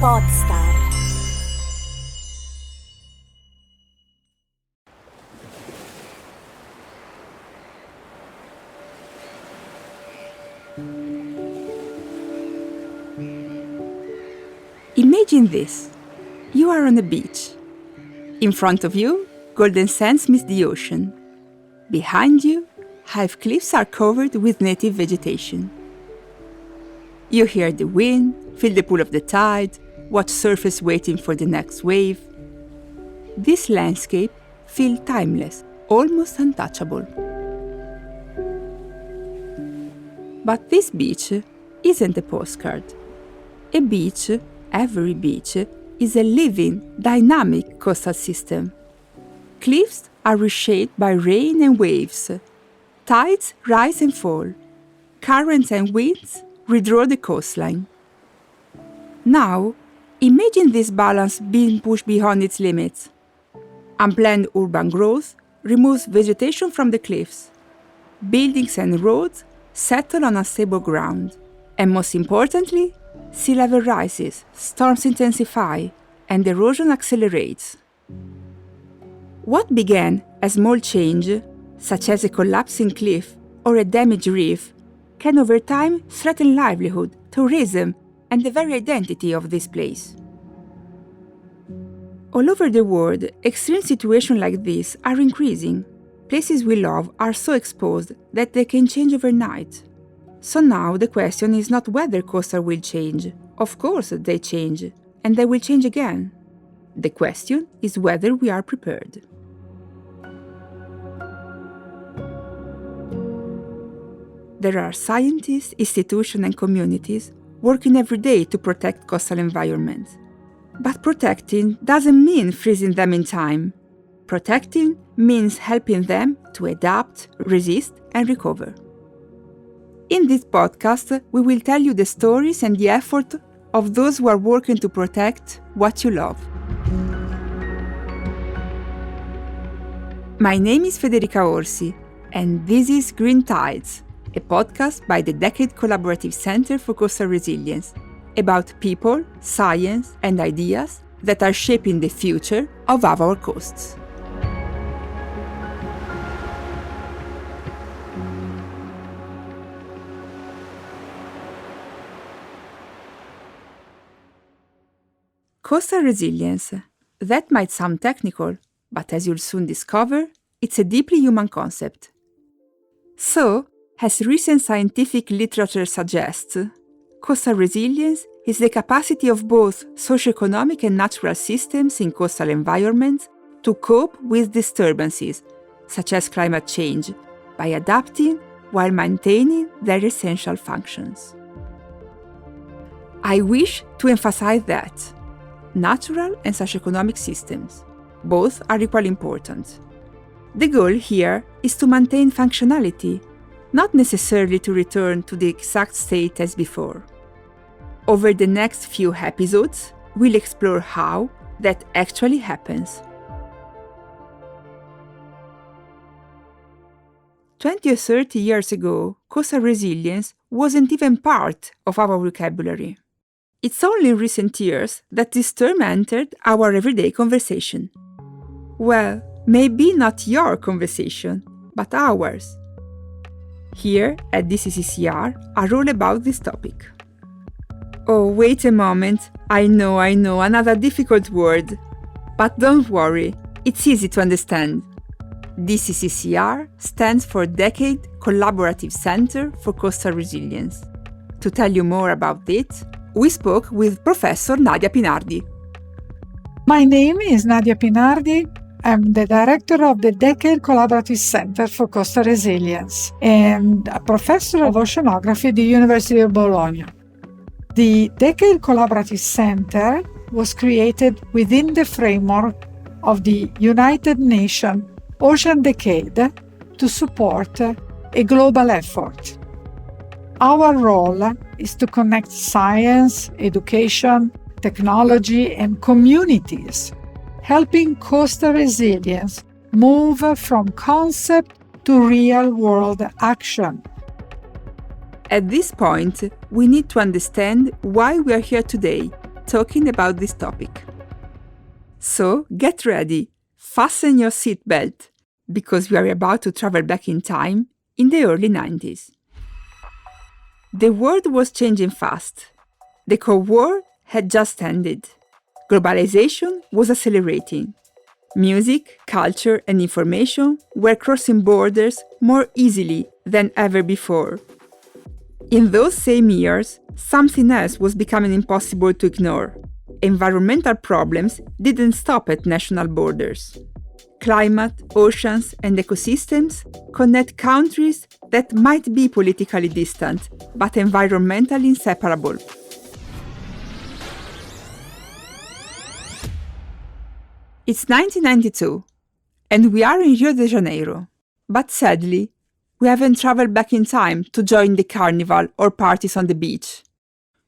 Podstar. Imagine this. You are on a beach. In front of you, golden sands meet the ocean. Behind you, high cliffs are covered with native vegetation. You hear the wind, feel the pull of the tide, watch surfers waiting for the next wave. This landscape feels timeless, almost untouchable. But this beach isn't a postcard. A beach, every beach, is a living, dynamic coastal system. Cliffs are reshaped by rain and waves. Tides rise and fall. Currents and winds redraw the coastline. Now, imagine this balance being pushed beyond its limits. Unplanned urban growth removes vegetation from the cliffs. Buildings and roads settle on unstable ground. And most importantly, sea level rises, storms intensify, and erosion accelerates. What began as small change, such as a collapsing cliff or a damaged reef, can over time threaten livelihood, tourism, and the very identity of this place. All over the world, extreme situations like this are increasing. Places we love are so exposed that they can change overnight. So now the question is not whether coastal will change. Of course they change, and they will change again. The question is whether we are prepared. There are scientists, institutions, and communities working every day to protect coastal environments. But protecting doesn't mean freezing them in time. Protecting means helping them to adapt, resist, and recover. In this podcast, we will tell you the stories and the effort of those who are working to protect what you love. My name is Federica Orsi, and this is Green Tides, a podcast by the Decade Collaborative Center for Coastal Resilience, about people, science, and ideas that are shaping the future of our coasts. Coastal resilience. That might sound technical, but as you'll soon discover, it's a deeply human concept. So, as recent scientific literature suggests, coastal resilience is the capacity of both socioeconomic and natural systems in coastal environments to cope with disturbances, such as climate change, by adapting while maintaining their essential functions. I wish to emphasize that natural and socioeconomic systems, both are equally important. The goal here is to maintain functionality, not necessarily to return to the exact state as before. Over the next few episodes, we'll explore how that actually happens. 20 or 30 years ago, coastal resilience wasn't even part of our vocabulary. It's only in recent years that this term entered our everyday conversation. Well, maybe not your conversation, but ours. Here at DCC-CR are all about this topic. Oh, wait a moment. I know, another difficult word. But don't worry, it's easy to understand. DCC-CR stands for Decade Collaborative Center for Coastal Resilience. To tell you more about it, we spoke with Professor Nadia Pinardi. My name is Nadia Pinardi. I'm the director of the Decade Collaborative Center for Coastal Resilience and a professor of oceanography at the University of Bologna. The Decade Collaborative Center was created within the framework of the United Nations Ocean Decade to support a global effort. Our role is to connect science, education, technology, and communities, helping coastal resilience move from concept to real-world action. At this point, we need to understand why we are here today, talking about this topic. So get ready, fasten your seatbelt, because we are about to travel back in time in the early 90s. The world was changing fast. The Cold War had just ended. Globalization was accelerating. Music, culture, and information were crossing borders more easily than ever before. In those same years, something else was becoming impossible to ignore. Environmental problems didn't stop at national borders. Climate, oceans, and ecosystems connect countries that might be politically distant, but environmentally inseparable. It's 1992, and we are in Rio de Janeiro. But sadly, we haven't traveled back in time to join the carnival or parties on the beach.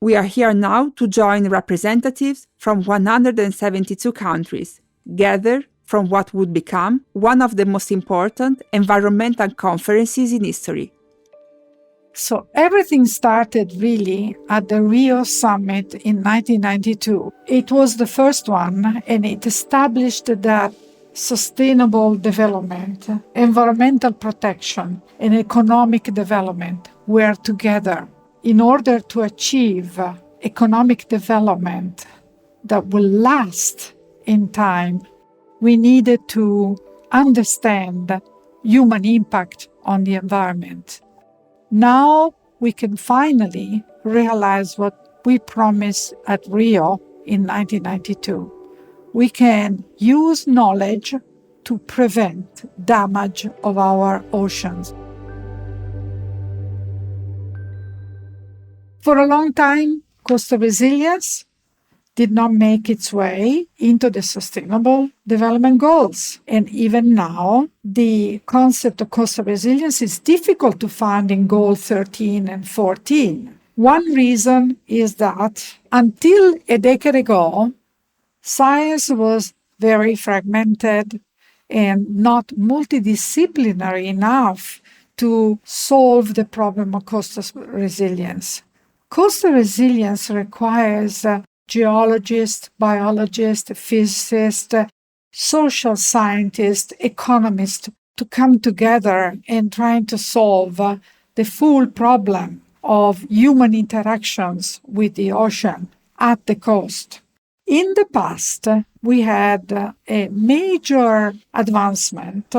We are here now to join representatives from 172 countries, gathered from what would become one of the most important environmental conferences in history. So everything started really at the Rio Summit in 1992. It was the first one, and it established that sustainable development, environmental protection, and economic development were together. In order to achieve economic development that will last in time, we needed to understand human impact on the environment. Now we can finally realize what we promised at Rio in 1992. We can use knowledge to prevent damage of our oceans. For a long time, coastal resilience did not make its way into the Sustainable Development Goals. And even now, the concept of coastal resilience is difficult to find in Goal 13 and 14. One reason is that until a decade ago, science was very fragmented and not multidisciplinary enough to solve the problem of coastal resilience. Coastal resilience requires geologists, biologists, physicists, social scientists, economists to come together and try to solve the full problem of human interactions with the ocean at the coast. In the past, we had a major advancement,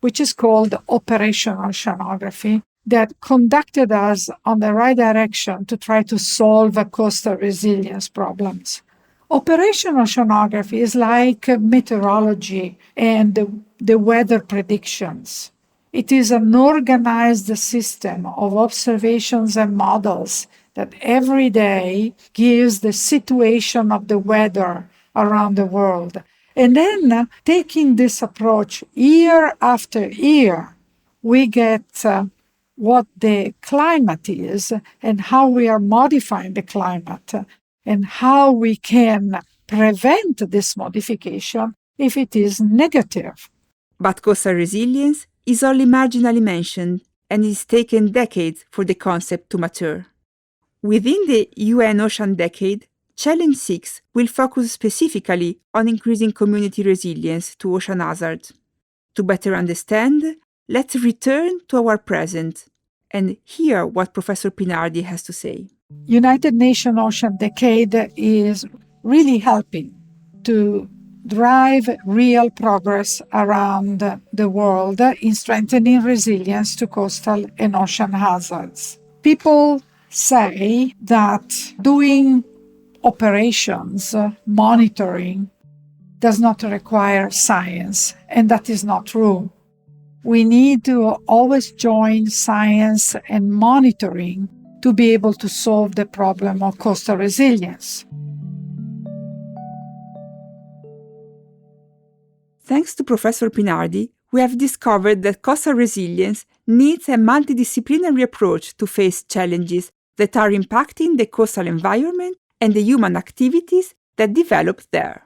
which is called operational oceanography, that conducted us on the right direction to try to solve coastal resilience problems. Operational oceanography is like meteorology and the weather predictions. It is an organized system of observations and models that every day gives the situation of the weather around the world. And then, taking this approach year after year, we get what the climate is and how we are modifying the climate and how we can prevent this modification if it is negative. But coastal resilience is only marginally mentioned, and it's taken decades for the concept to mature. Within the UN Ocean Decade, Challenge 6 will focus specifically on increasing community resilience to ocean hazards. To better understand, let's return to our present and hear what Professor Pinardi has to say. United Nations Ocean Decade is really helping to drive real progress around the world in strengthening resilience to coastal and ocean hazards. People say that doing operations, monitoring, does not require science, and that is not true. We need to always join science and monitoring to be able to solve the problem of coastal resilience. Thanks to Professor Pinardi, we have discovered that coastal resilience needs a multidisciplinary approach to face challenges that are impacting the coastal environment and the human activities that develop there.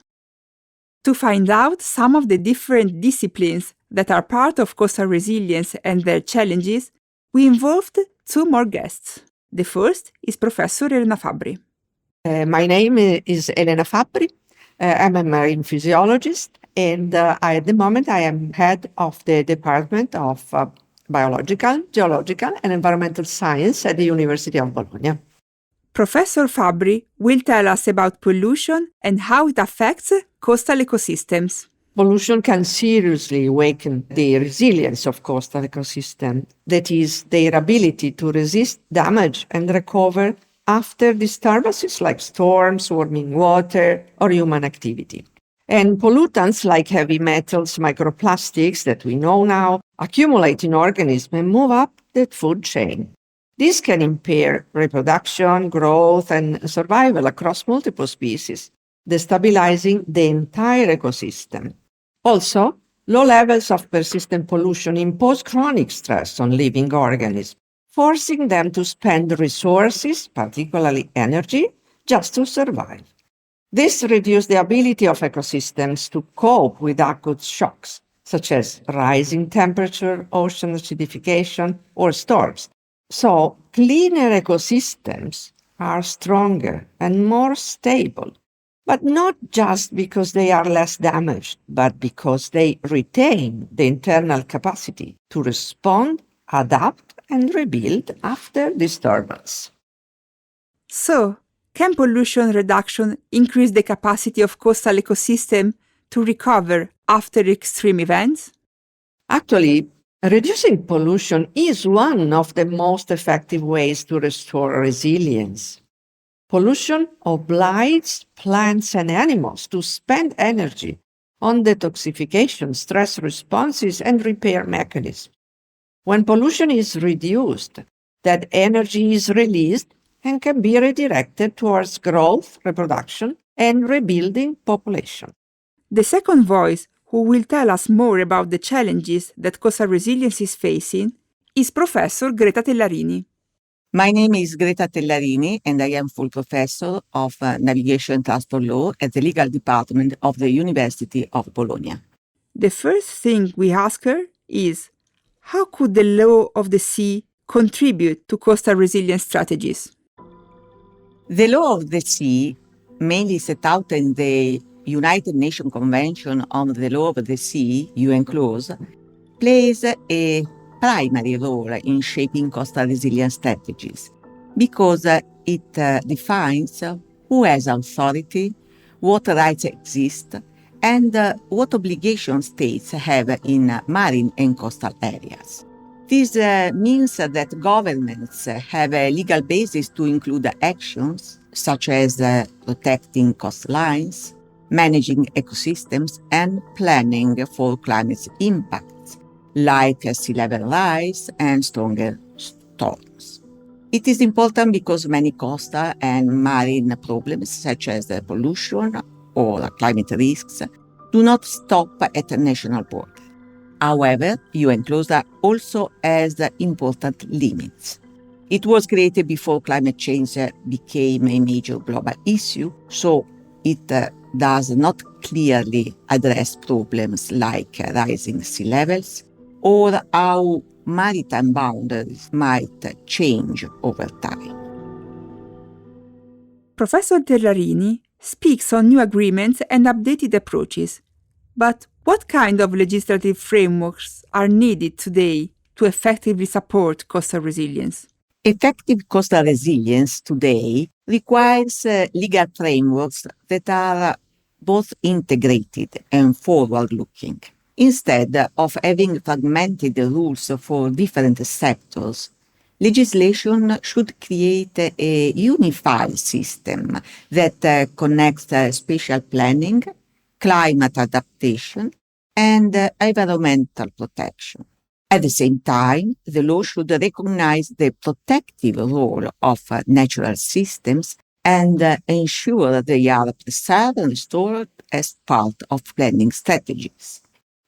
To find out some of the different disciplines that are part of coastal resilience and their challenges, we involved two more guests. The first is Professor Elena Fabbri. My name is Elena Fabbri. I'm a marine physiologist, and at the moment I am head of the Department of Biological, Geological, and Environmental Science at the University of Bologna. Professor Fabbri will tell us about pollution and how it affects coastal ecosystems. Pollution can seriously weaken the resilience of coastal ecosystems, that is, their ability to resist damage and recover after disturbances like storms, warming water, or human activity. And pollutants like heavy metals, microplastics that we know now, accumulate in organisms and move up the food chain. This can impair reproduction, growth, and survival across multiple species, destabilizing the entire ecosystem. Also, low levels of persistent pollution impose chronic stress on living organisms, forcing them to spend resources, particularly energy, just to survive. This reduces the ability of ecosystems to cope with acute shocks, such as rising temperature, ocean acidification, or storms. So, cleaner ecosystems are stronger and more stable, but not just because they are less damaged, but because they retain the internal capacity to respond, adapt, and rebuild after disturbance. So, can pollution reduction increase the capacity of coastal ecosystem to recover after extreme events? Actually, reducing pollution is one of the most effective ways to restore resilience. Pollution obliges plants and animals to spend energy on detoxification, stress responses, and repair mechanisms. When pollution is reduced, that energy is released and can be redirected towards growth, reproduction, and rebuilding population. The second voice, who will tell us more about the challenges that coastal resilience is facing, is Professor Greta Tellarini. My name is Greta Tellarini, and I am full professor of Navigation and Transport Law at the Legal Department of the University of Bologna. The first thing we ask her is, how could the law of the sea contribute to coastal resilience strategies? The law of the sea, mainly set out in the United Nations Convention on the Law of the Sea, UNCLOS, plays a primary role in shaping coastal resilience strategies because it defines who has authority, what rights exist, and what obligations states have in marine and coastal areas. This means that governments have a legal basis to include actions such as protecting coastlines, managing ecosystems, and planning for climate impacts like sea level rise and stronger storms. It is important because many coastal and marine problems such as pollution or climate risks do not stop at a national border. However, UNCLOS also has important limits. It was created before climate change became a major global issue, so it does not clearly address problems like rising sea levels or how maritime boundaries might change over time. Professor Tellarini speaks on new agreements and updated approaches. But what kind of legislative frameworks are needed today to effectively support coastal resilience? Effective coastal resilience today requires legal frameworks that are both integrated and forward-looking. Instead of having fragmented rules for different sectors, legislation should create a unified system that connects spatial planning, climate adaptation, and environmental protection. At the same time, the law should recognize the protective role of natural systems and ensure they are preserved and restored as part of planning strategies.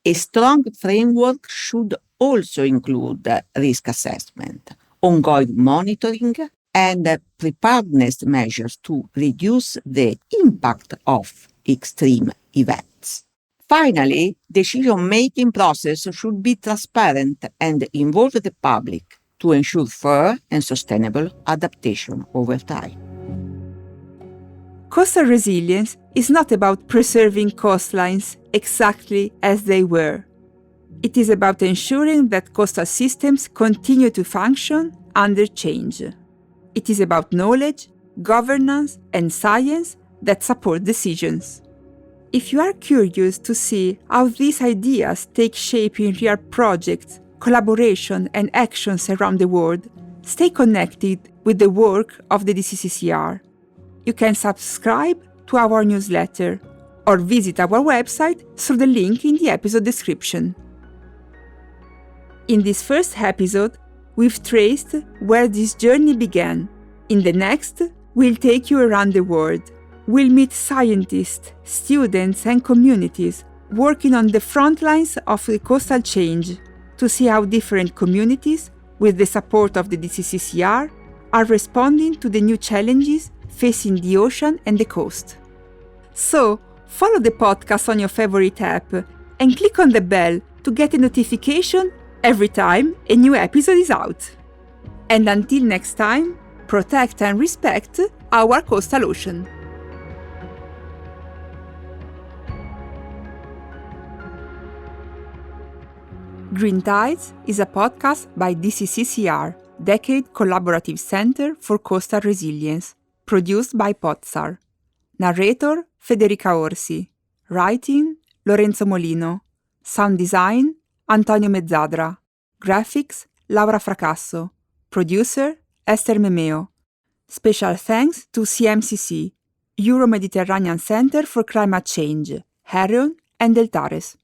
A strong framework should also include risk assessment, ongoing monitoring, and preparedness measures to reduce the impact of extreme events. Finally, decision-making process should be transparent and involve the public to ensure fair and sustainable adaptation over time. Coastal resilience is not about preserving coastlines exactly as they were. It is about ensuring that coastal systems continue to function under change. It is about knowledge, governance, and science that support decisions. If you are curious to see how these ideas take shape in real projects, collaboration, and actions around the world, stay connected with the work of the DCC-CR. You can subscribe to our newsletter or visit our website through the link in the episode description. In this first episode, we've traced where this journey began. In the next, we'll take you around the world. We'll meet scientists, students, and communities working on the front lines of the coastal change to see how different communities, with the support of the DCC-CR, are responding to the new challenges facing the ocean and the coast. So, follow the podcast on your favorite app and click on the bell to get a notification every time a new episode is out. And until next time, protect and respect our coastal ocean. Green Tides is a podcast by DCC-CR, Decade Collaborative Center for Coastal Resilience, produced by Potsar. Narrator Federica Orsi. Writing Lorenzo Molino. Sound design Antonio Mezzadra. Graphics Laura Fracasso. Producer Esther Memeo. Special thanks to CMCC, Euro-Mediterranean Center for Climate Change, Herion and Deltares.